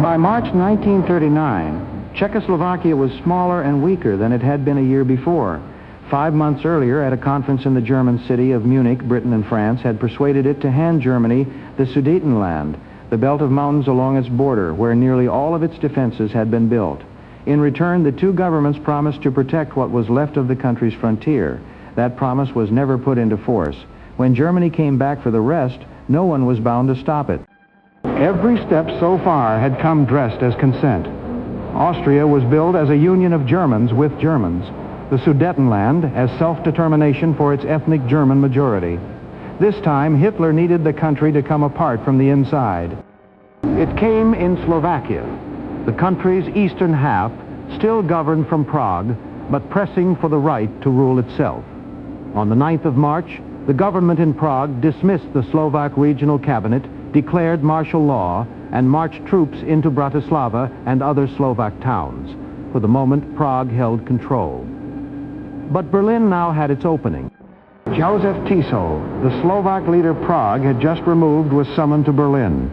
By March 1939, Czechoslovakia was smaller and weaker than it had been a year before. 5 months earlier, at a conference in the German city of Munich, Britain and France had persuaded it to hand Germany the Sudetenland, the belt of mountains along its border, where nearly all of its defenses had been built. In return, the two governments promised to protect what was left of the country's frontier. That promise was never put into force. When Germany came back for the rest, no one was bound to stop it. Every step so far had come dressed as consent. Austria was billed as a union of Germans with Germans, the Sudetenland as self-determination for its ethnic German majority. This time, Hitler needed the country to come apart from the inside. It came in Slovakia, the country's eastern half, still governed from Prague, but pressing for the right to rule itself. On the 9th of March, the government in Prague dismissed the Slovak regional cabinet, declared martial law, and marched troops into Bratislava and other Slovak towns. For the moment, Prague held control. But Berlin now had its opening. Jozef Tiso, the Slovak leader Prague had just removed, was summoned to Berlin.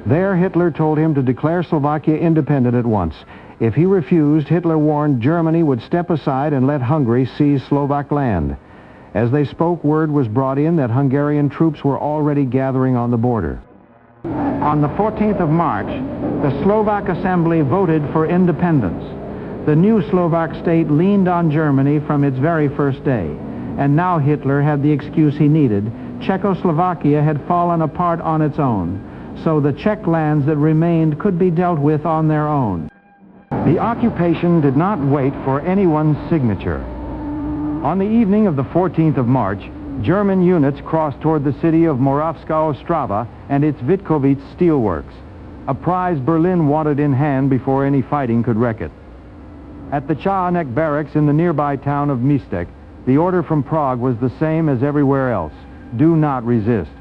There, Hitler told him to declare Slovakia independent at once. If he refused, Hitler warned Germany would step aside and let Hungary seize Slovak land. As they spoke, word was brought in that Hungarian troops were already gathering on the border. On the 14th of March, the Slovak Assembly voted for independence. The new Slovak state leaned on Germany from its very first day. And now Hitler had the excuse he needed. Czechoslovakia had fallen apart on its own, so the Czech lands that remained could be dealt with on their own. The occupation did not wait for anyone's signature. On the evening of the 14th of March, German units crossed toward the city of Moravská Ostrava and its Vítkovice steelworks, a prize Berlin wanted in hand before any fighting could wreck it. At the Čánek barracks in the nearby town of Místek, the order from Prague was the same as everywhere else: do not resist.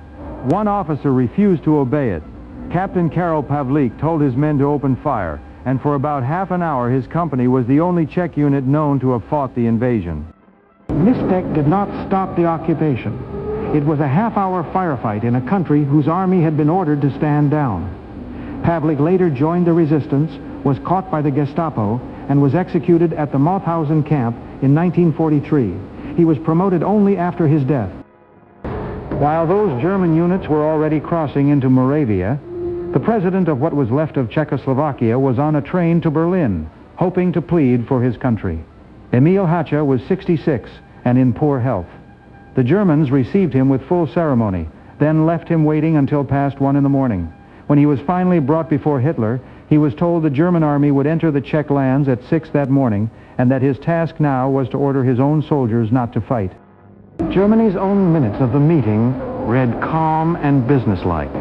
One officer refused to obey it. Captain Karel Pavlík told his men to open fire, and for about half an hour his company was the only Czech unit known to have fought the invasion. Místek did not stop the occupation. It was a half-hour firefight in a country whose army had been ordered to stand down. Pavlík later joined the resistance, was caught by the Gestapo, and was executed at the Mauthausen camp in 1943. He was promoted only after his death. While those German units were already crossing into Moravia, the president of what was left of Czechoslovakia was on a train to Berlin, hoping to plead for his country. Emil Hácha was 66 and in poor health. The Germans received him with full ceremony, then left him waiting until past 1 in the morning. When he was finally brought before Hitler, he was told the German army would enter the Czech lands at 6 that morning, and that his task now was to order his own soldiers not to fight. Germany's own minutes of the meeting read calm and businesslike.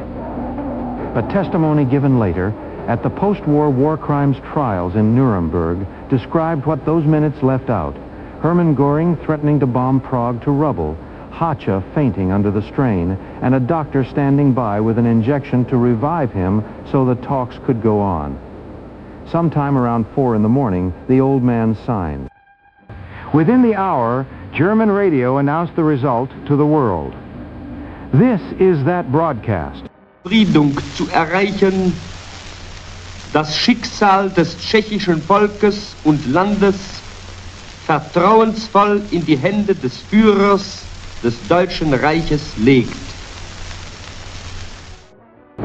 A testimony given later at the post-war war crimes trials in Nuremberg described what those minutes left out. Hermann Göring threatening to bomb Prague to rubble, Hácha fainting under the strain, and a doctor standing by with an injection to revive him so the talks could go on. Sometime around 4 in the morning, the old man signed. Within the hour, German radio announced the result to the world. This is that broadcast. Befriedung zu erreichen, das Schicksal des tschechischen Volkes und Landes vertrauensvoll in die Hände des Führers des Deutschen Reiches legt.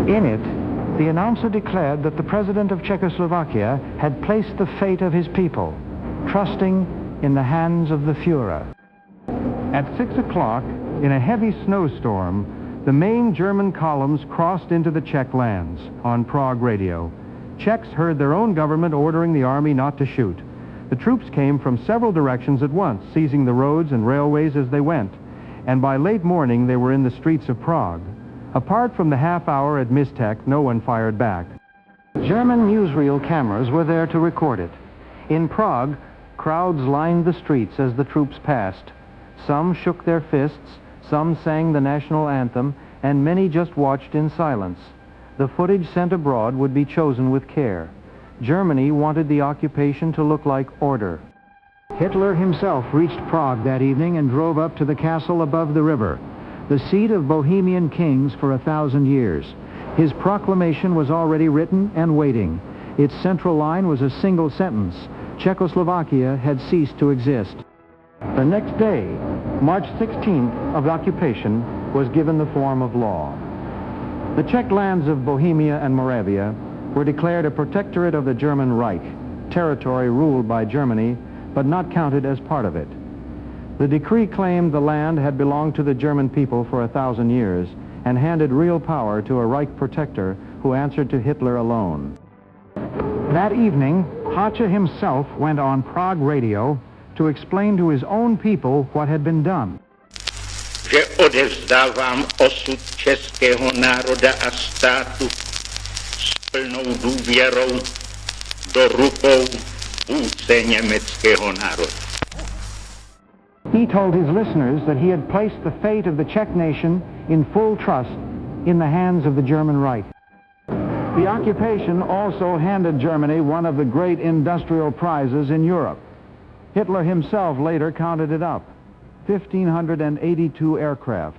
In it, the announcer declared that the president of Czechoslovakia had placed the fate of his people, trusting in the hands of the Führer. At 6 o'clock, in a heavy snowstorm, the main German columns crossed into the Czech lands on Prague radio. Czechs heard their own government ordering the army not to shoot. The troops came from several directions at once, seizing the roads and railways as they went, and by late morning they were in the streets of Prague. Apart from the half hour at Místek, no one fired back. German newsreel cameras were there to record it. In Prague, crowds lined the streets as the troops passed. Some shook their fists, some sang the national anthem, and many just watched in silence. The footage sent abroad would be chosen with care. Germany wanted the occupation to look like order. Hitler himself reached Prague that evening and drove up to the castle above the river, the seat of Bohemian kings for 1,000 years. His proclamation was already written and waiting. Its central line was a single sentence: Czechoslovakia had ceased to exist. The next day, March 16th, of occupation was given the form of law. The Czech lands of Bohemia and Moravia were declared a protectorate of the German Reich, territory ruled by Germany, but not counted as part of it. The decree claimed the land had belonged to the German people for 1,000 years and handed real power to a Reich protector who answered to Hitler alone. That evening, Hácha himself went on Prague radio to explain to his own people what had been done. Že odevzdávám osud českého národa a státu s plnou důvěrou do rukou vůdce německého národa. He told his listeners that he had placed the fate of the Czech nation in full trust in the hands of the German Reich. The occupation also handed Germany one of the great industrial prizes in Europe. Hitler himself later counted it up: 1,582 aircraft,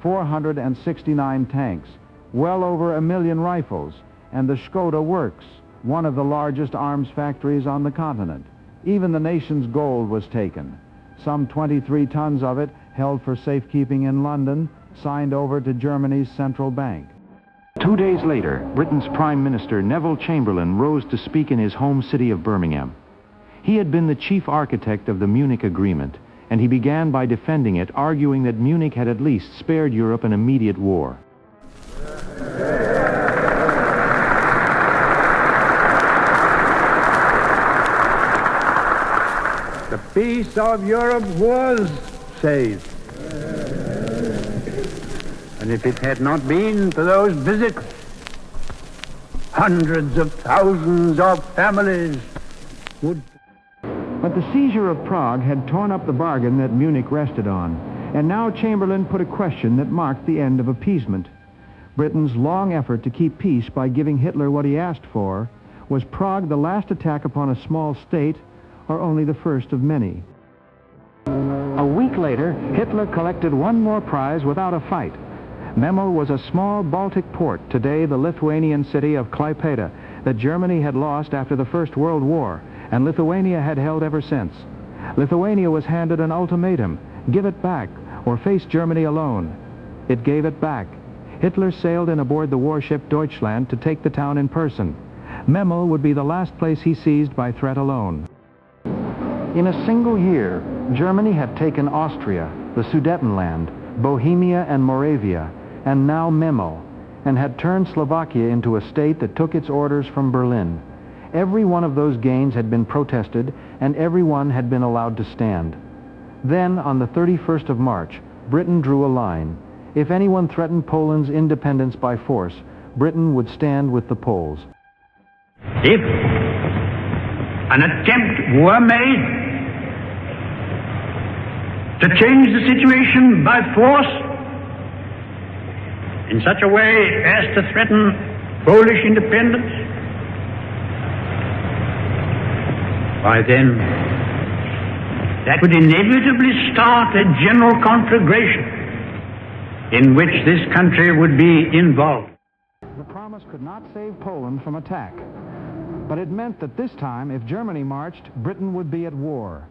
469 tanks, well over 1 million rifles, and the Škoda Works, one of the largest arms factories on the continent. Even the nation's gold was taken. Some 23 tons of it held for safekeeping in London, signed over to Germany's central bank. 2 days later, Britain's Prime Minister Neville Chamberlain rose to speak in his home city of Birmingham. He had been the chief architect of the Munich Agreement, and he began by defending it, arguing that Munich had at least spared Europe an immediate war. The peace of Europe was saved. And if it had not been for those visits, hundreds of thousands of families would... But the seizure of Prague had torn up the bargain that Munich rested on, and now Chamberlain put a question that marked the end of appeasement. Britain's long effort to keep peace by giving Hitler what he asked for. Was Prague the last attack upon a small state, or only the first of many? A week later, Hitler collected one more prize without a fight. Memel was a small Baltic port, today the Lithuanian city of Klaipėda, that Germany had lost after the First World War, and Lithuania had held ever since. Lithuania was handed an ultimatum: give it back, or face Germany alone. It gave it back. Hitler sailed in aboard the warship Deutschland to take the town in person. Memel would be the last place he seized by threat alone. In a single year, Germany had taken Austria, the Sudetenland, Bohemia and Moravia, and now Memel, and had turned Slovakia into a state that took its orders from Berlin. Every one of those gains had been protested, and every one had been allowed to stand. Then, on the 31st of March, Britain drew a line. If anyone threatened Poland's independence by force, Britain would stand with the Poles. If an attempt were made to change the situation by force in such a way as to threaten Polish independence, why then, that would inevitably start a general conflagration in which this country would be involved. The promise could not save Poland from attack, but it meant that this time, if Germany marched, Britain would be at war.